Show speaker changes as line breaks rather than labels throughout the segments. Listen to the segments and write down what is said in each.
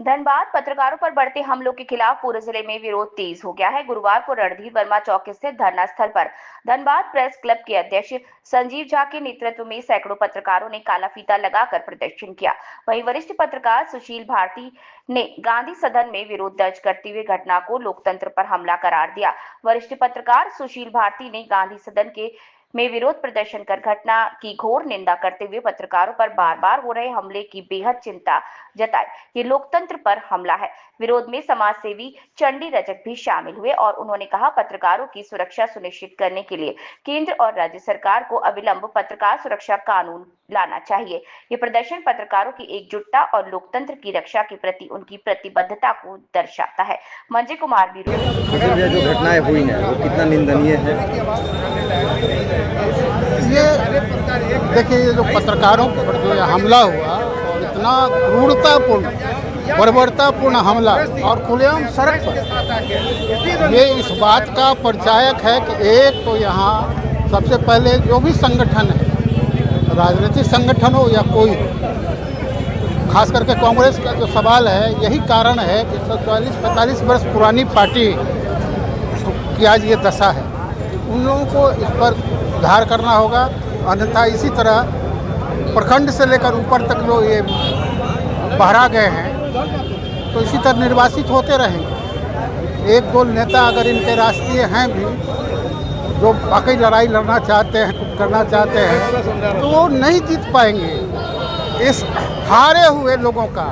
धनबाद पत्रकारों पर बढ़ते हमलों के खिलाफ पूरे जिले में विरोध तेज हो गया है। गुरुवार को रणधीर वर्मा चौक स्थित धरना स्थल पर धनबाद प्रेस क्लब के अध्यक्ष संजीव झा के नेतृत्व में सैकड़ों पत्रकारों ने काला फीता लगाकर प्रदर्शन किया। वहीं वरिष्ठ पत्रकार सुशील भारती ने गांधी सदन में विरोध दर्ज करते हुए घटना को लोकतंत्र पर हमला करार दिया। वरिष्ठ पत्रकार सुशील भारती ने गांधी सदन के में विरोध प्रदर्शन कर घटना की घोर निंदा करते हुए पत्रकारों पर बार बार हो रहे हमले की बेहद चिंता जताई। ये लोकतंत्र पर हमला है। विरोध में समाज सेवी चंडी रजक भी शामिल हुए और उन्होंने कहा, पत्रकारों की सुरक्षा सुनिश्चित करने के लिए केंद्र और राज्य सरकार को अविलंब पत्रकार सुरक्षा कानून लाना चाहिए। ये प्रदर्शन पत्रकारों की एकजुटता और लोकतंत्र की रक्षा के प्रति उनकी प्रतिबद्धता को दर्शाता है। मंजय कुमार भी
जो घटनाएं हुई हैं वो कितना निंदनीय है।
ये देखिए, ये जो पत्रकारों पर जो हमला हुआ, इतना क्रूरतापूर्ण बर्बरतापूर्ण हमला और खुलेआम सड़क पर, ये इस बात का परिचायक है कि एक तो यहाँ सबसे पहले जो भी संगठन है, राजनीतिक संगठन हो या कोई हो, खास करके कांग्रेस का जो सवाल है, यही कारण है कि 40-45 वर्ष पुरानी पार्टी की आज ये दशा है। उन लोगों को इस पर सुधार करना होगा, अन्यथा इसी तरह प्रखंड से लेकर ऊपर तक जो ये बहरा गए हैं तो इसी तरह निर्वासित होते रहेंगे। एक दो नेता अगर इनके राष्ट्रीय हैं भी जो वाकई लड़ाई लड़ना चाहते हैं, कुछ करना चाहते हैं, तो वो नहीं जीत पाएंगे। इस हारे हुए लोगों का,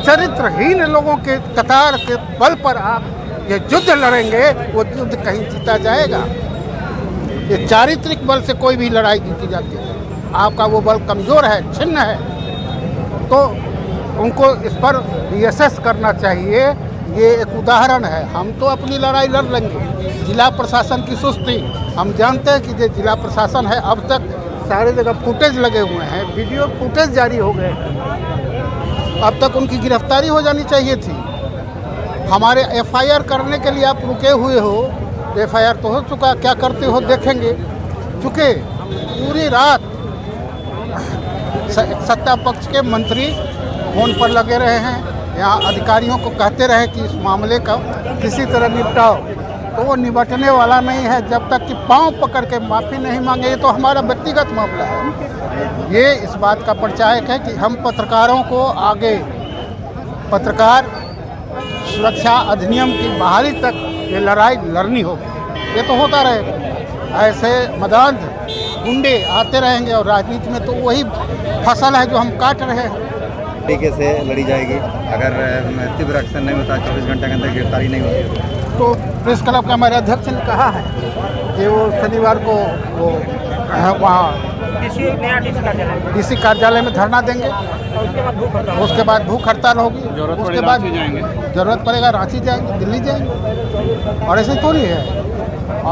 चरित्रहीन लोगों के कतार के बल पर आप ये युद्ध लड़ेंगे, वो युद्ध कहीं जीता जाएगा। ये चारित्रिक बल से कोई भी लड़ाई जीती जाती है। आपका वो बल कमज़ोर है, छिन्न है, तो उनको इस पर रिएसेस करना चाहिए। ये एक उदाहरण है। हम तो अपनी लड़ाई लड़ लेंगे। जिला प्रशासन की सुस्ती, हम जानते हैं कि जो जिला प्रशासन है, अब तक सारे जगह फुटेज लगे हुए हैं, वीडियो फुटेज जारी हो गए हैं। अब तक उनकी गिरफ्तारी हो जानी चाहिए थी। हमारे एफआईआर करने के लिए आप रुके हुए हो। एफआईआर तो हो चुका, क्या करते हो देखेंगे। चूँकि पूरी रात सत्ता पक्ष के मंत्री फोन पर लगे रहे हैं, यहाँ अधिकारियों को कहते रहे कि इस मामले का किसी तरह निपटाओ, तो वो निपटने वाला नहीं है जब तक कि पांव पकड़ के माफ़ी नहीं मांगे। ये तो हमारा व्यक्तिगत मामला है। ये इस बात का परिचायक है कि हम पत्रकारों को आगे पत्रकार सुरक्षा अधिनियम की बहाली तक ये लड़ाई लड़नी होगी। ये तो होता रहेगा, ऐसे मदांध गुंडे आते रहेंगे और राजनीति में तो वही फसल है जो हम काट रहे हैं।
तरीके से लड़ी जाएगी। अगर तीव्र एक्शन नहीं होता, 24 घंटे के अंदर गिरफ्तारी नहीं होती,
तो प्रेस क्लब का हमारे अध्यक्ष ने कहा है कि वो शनिवार को वो वहाँ डीसी कार्यालय में धरना देंगे, उसके बाद भूख हड़ताल होगी, उसके बाद जरूरत पड़ेगा रांची जाएंगे, दिल्ली जाएंगे। और ऐसे थोड़ी है।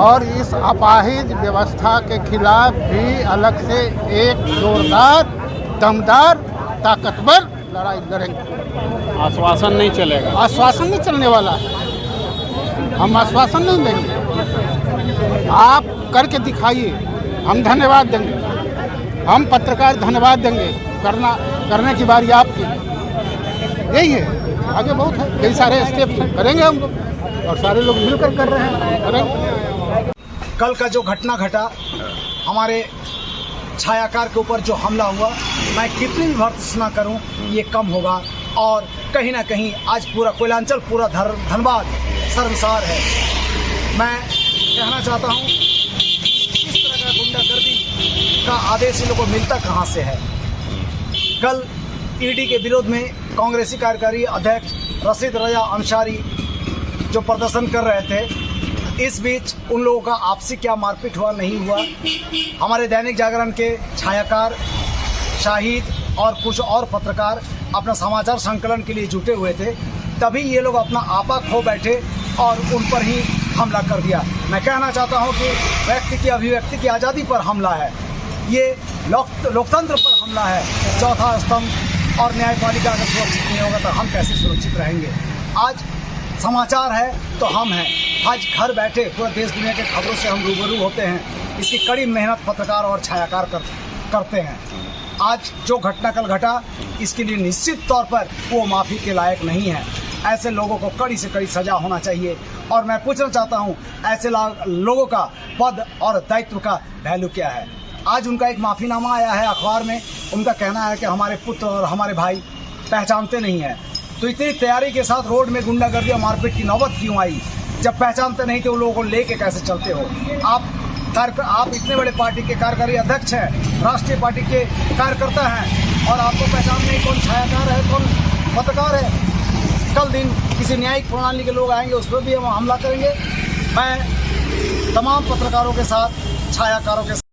और इस अपाहिज व्यवस्था के खिलाफ भी अलग से एक जोरदार, दमदार, ताकतवर लड़ाई लड़ेंगे।
आश्वासन नहीं चलेगा,
आश्वासन नहीं चलने वाला है। हम आश्वासन नहीं देंगे, आप करके दिखाइए, हम धन्यवाद देंगे। हम पत्रकार धन्यवाद देंगे। करने की बारी आपकी। यही है, आगे बहुत है, कई सारे स्टेप करेंगे हम लोग, और सारे लोग मिलकर कर रहे हैं, करेंगे।
कल का जो घटना घटा, हमारे छायाकार के ऊपर जो हमला हुआ, मैं कितनी भी भर्त्सना करूं ये कम होगा। और कहीं ना कहीं आज पूरा कोयलांचल, पूरा धनबाद शर्मसार है। मैं कहना चाहता हूं, इस तरह का गुंडागर्दी का आदेश इन लोगों को मिलता कहां से है। कल ईडी के विरोध में कांग्रेसी कार्यकारी अध्यक्ष रशीद रजा अंसारी जो प्रदर्शन कर रहे थे, इस बीच उन लोगों का आपसी क्या मारपीट हुआ नहीं हुआ। हमारे दैनिक जागरण के छायाकार, शाहिद और कुछ और पत्रकार अपना समाचार संकलन के लिए जुटे हुए थे, तभी ये लोग अपना आपा खो बैठे और उन पर ही हमला कर दिया। मैं कहना चाहता हूं कि व्यक्ति की अभिव्यक्ति की आज़ादी पर हमला है, ये लोकतंत्र पर हमला है। चौथा स्तंभ और न्यायपालिका अगर सुरक्षित नहीं होगा तो हम कैसे सुरक्षित रहेंगे। आज समाचार है तो हम हैं। आज घर बैठे पूरे देश दुनिया के खबरों से हम रूबरू होते हैं। इसकी कड़ी मेहनत पत्रकार और छायाकार करते हैं। आज जो घटना कल घटा, इसके लिए निश्चित तौर पर वो माफ़ी के लायक नहीं है। ऐसे लोगों को कड़ी से कड़ी सजा होना चाहिए। और मैं पूछना चाहता हूँ, ऐसे लोगों का पद और दायित्व का वैल्यू क्या है? आज उनका एक माफ़ीनामा आया है अखबार में, उनका कहना है कि हमारे पुत्र और हमारे भाई पहचानते नहीं हैं। तो इतनी तैयारी के साथ रोड में गुंडागर्दी और मारपीट की नौबत क्यों आई? जब पहचानते नहीं तो उन लोगों को लेके कैसे चलते हो? आप इतने बड़े पार्टी के कार्यकारी अध्यक्ष हैं, राष्ट्रीय पार्टी के कार्यकर्ता हैं, और आपको पहचान नहीं कौन छायाकार है, कौन पत्रकार है? कल दिन किसी न्यायिक प्रणाली के लोग आएंगे, उस पर भी हम हमला करेंगे। मैं तमाम पत्रकारों के साथ, छायाकारों के साथ